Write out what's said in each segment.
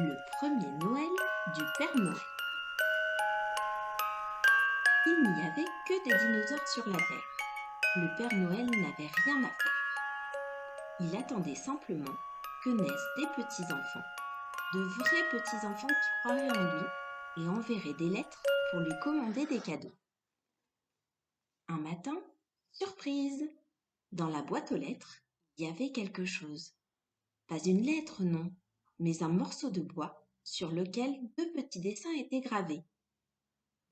Le premier Noël du Père Noël. Il n'y avait que des dinosaures sur la Terre. Le Père Noël n'avait rien à faire. Il attendait simplement que naissent des petits-enfants, de vrais petits-enfants qui croiraient en lui et enverraient des lettres pour lui commander des cadeaux. Un matin, surprise! Dans la boîte aux lettres, il y avait quelque chose. Pas une lettre, non, mais un morceau de bois sur lequel deux petits dessins étaient gravés.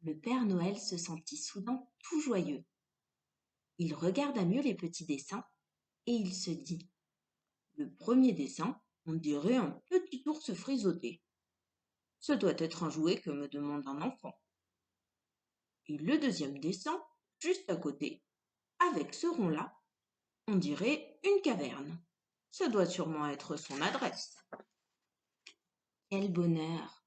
Le Père Noël se sentit soudain tout joyeux. Il regarda mieux les petits dessins et il se dit: le premier dessin, on dirait un petit ours frisotté. Ce doit être un jouet que me demande un enfant. Et le deuxième dessin, juste à côté, avec ce rond-là, on dirait une caverne. Ça doit sûrement être son adresse. Quel bonheur!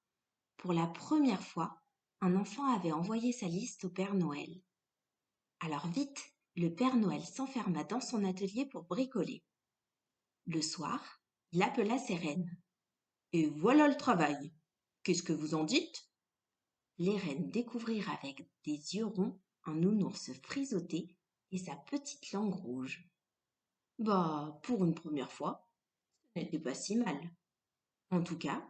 Pour la première fois, un enfant avait envoyé sa liste au Père Noël. Alors vite, le Père Noël s'enferma dans son atelier pour bricoler. Le soir, il appela ses reines. Et voilà le travail. Qu'est-ce que vous en dites? Les reines découvrirent avec des yeux ronds un nounours frisotté et sa petite langue rouge. Bah, pour une première fois, ce n'était pas si mal. En tout cas,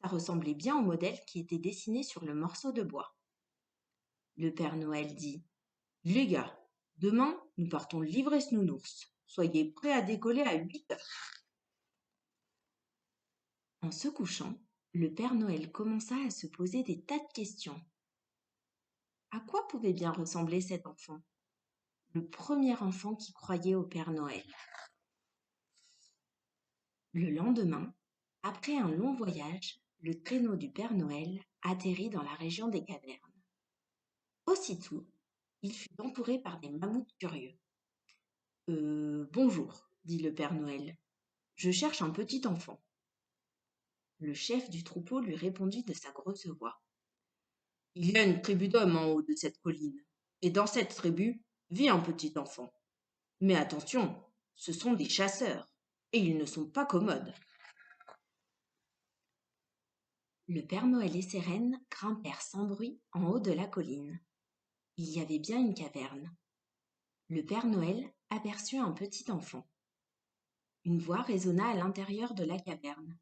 ça ressemblait bien au modèle qui était dessiné sur le morceau de bois. Le Père Noël dit: les gars, demain, nous partons livrer ce nounours. Soyez prêts à décoller à 8 heures. En se couchant, le Père Noël commença à se poser des tas de questions. À quoi pouvait bien ressembler cet enfant? Le premier enfant qui croyait au Père Noël. Le lendemain, après un long voyage, le traîneau du Père Noël atterrit dans la région des cavernes. Aussitôt, il fut entouré par des mammouths curieux. Bonjour, dit le Père Noël. Je cherche un petit enfant. Le chef du troupeau lui répondit de sa grosse voix. Il y a une tribu d'hommes en haut de cette colline, et dans cette tribu vit un petit enfant. Mais attention, ce sont des chasseurs, et ils ne sont pas commodes. Le Père Noël et ses reines grimpèrent sans bruit en haut de la colline. Il y avait bien une caverne. Le Père Noël aperçut un petit enfant. Une voix résonna à l'intérieur de la caverne.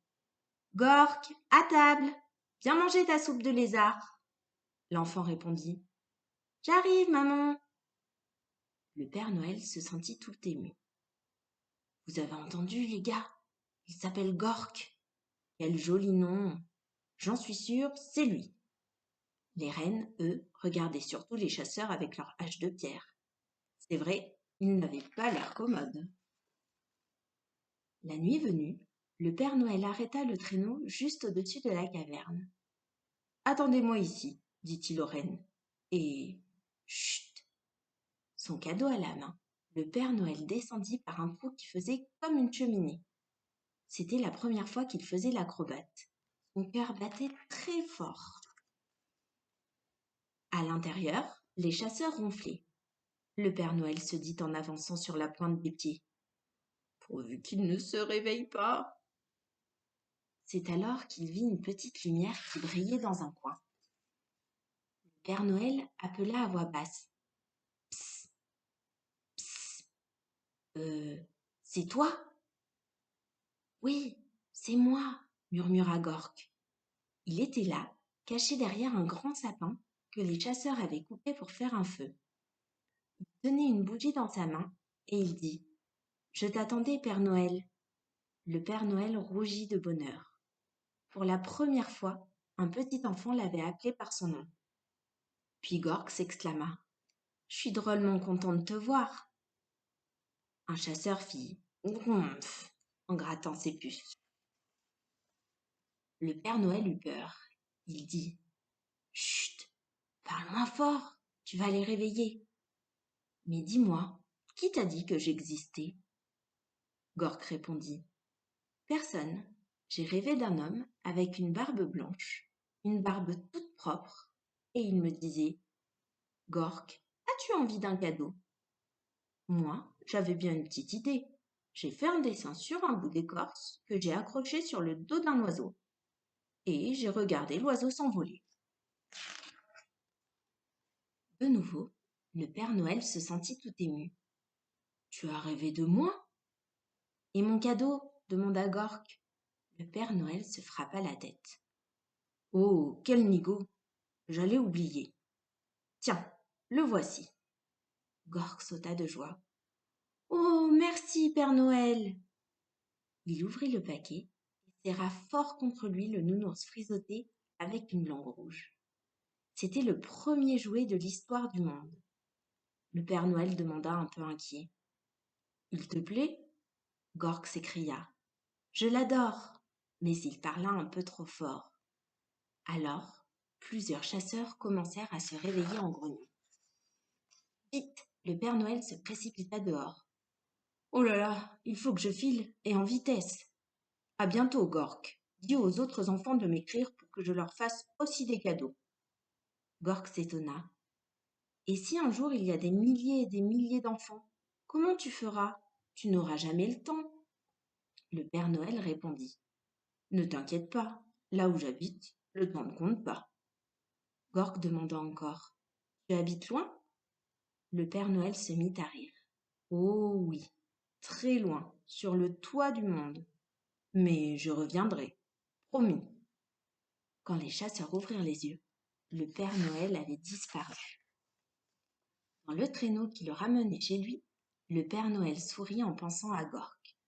Gork, à table! Viens manger ta soupe de lézard! L'enfant répondit. J'arrive, maman! Le Père Noël se sentit tout ému. Vous avez entendu, les gars? Il s'appelle Gork. Quel joli nom! J'en suis sûre, c'est lui. Les reines, eux, regardaient surtout les chasseurs avec leurs haches de pierre. C'est vrai, ils n'avaient pas l'air commodes. La nuit venue, le Père Noël arrêta le traîneau juste au-dessus de la caverne. Attendez-moi ici, dit-il aux reines. Et chut! Son cadeau à la main, le Père Noël descendit par un trou qui faisait comme une cheminée. C'était la première fois qu'il faisait l'acrobate. Son cœur battait très fort. À l'intérieur, les chasseurs ronflaient. Le Père Noël se dit en avançant sur la pointe des pieds. Pourvu qu'il ne se réveille pas. C'est alors qu'il vit une petite lumière qui brillait dans un coin. Le Père Noël appela à voix basse. Psst, psst, c'est toi? Oui, c'est moi, murmura Gork. Il était là, caché derrière un grand sapin que les chasseurs avaient coupé pour faire un feu. Il tenait une bougie dans sa main et il dit: je t'attendais, Père Noël. Le Père Noël rougit de bonheur. Pour la première fois, un petit enfant l'avait appelé par son nom. Puis Gork s'exclama: je suis drôlement content de te voir. Un chasseur fit Oumph en grattant ses puces. Le Père Noël eut peur. Il dit: chut, parle moins fort, tu vas les réveiller. Mais dis-moi, qui t'a dit que j'existais? Gork répondit: personne. J'ai rêvé d'un homme avec une barbe blanche, une barbe toute propre, et il me disait: Gork, as-tu envie d'un cadeau? Moi, j'avais bien une petite idée. J'ai fait un dessin sur un bout d'écorce que j'ai accroché sur le dos d'un oiseau. et j'ai regardé l'oiseau s'envoler. De nouveau, le Père Noël se sentit tout ému. Tu as rêvé de moi? Et mon cadeau? Demanda Gork. Le Père Noël se frappa la tête. Oh, quel nigaud! J'allais oublier. Tiens, le voici. Gork sauta de joie. Oh, merci, Père Noël! Il ouvrit le paquet et serra fort contre lui le nounours frisotté avec une langue rouge. C'était le premier jouet de l'histoire du monde. Le Père Noël demanda un peu inquiet. Il te plaît? Gork s'écria. Je l'adore! Mais il parla un peu trop fort. Alors, plusieurs chasseurs commencèrent à se réveiller en grognant. Vite! Le Père Noël se précipita dehors. Oh là là, il faut que je file, et en vitesse. À bientôt, Gork. Dis aux autres enfants de m'écrire pour que je leur fasse aussi des cadeaux. Gork s'étonna. Et si un jour il y a des milliers et des milliers d'enfants, comment tu feras? Tu n'auras jamais le temps. Le Père Noël répondit. Ne t'inquiète pas, là où j'habite, le temps ne compte pas. Gork demanda encore. Tu habites loin? Le Père Noël se mit à rire. Oh oui, très loin, sur le toit du monde. Mais je reviendrai, promis. Quand les chasseurs ouvrirent les yeux, le Père Noël avait disparu. Dans le traîneau qui le ramenait chez lui, le Père Noël sourit en pensant à Gork.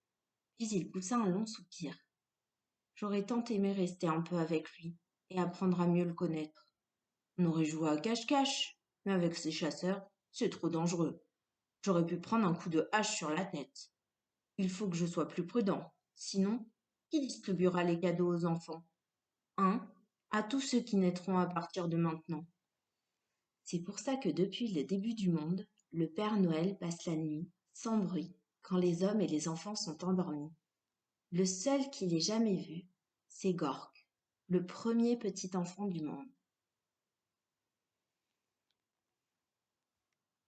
Puis il poussa un long soupir. J'aurais tant aimé rester un peu avec lui et apprendre à mieux le connaître. On aurait joué à cache-cache, mais avec ces chasseurs, c'est trop dangereux. J'aurais pu prendre un coup de hache sur la tête. Il faut que je sois plus prudent. Sinon, qui distribuera les cadeaux aux enfants? À tous ceux qui naîtront à partir de maintenant. C'est pour ça que depuis le début du monde, le Père Noël passe la nuit, sans bruit, quand les hommes et les enfants sont endormis. Le seul qu'il ait jamais vu, c'est Gork, le premier petit enfant du monde.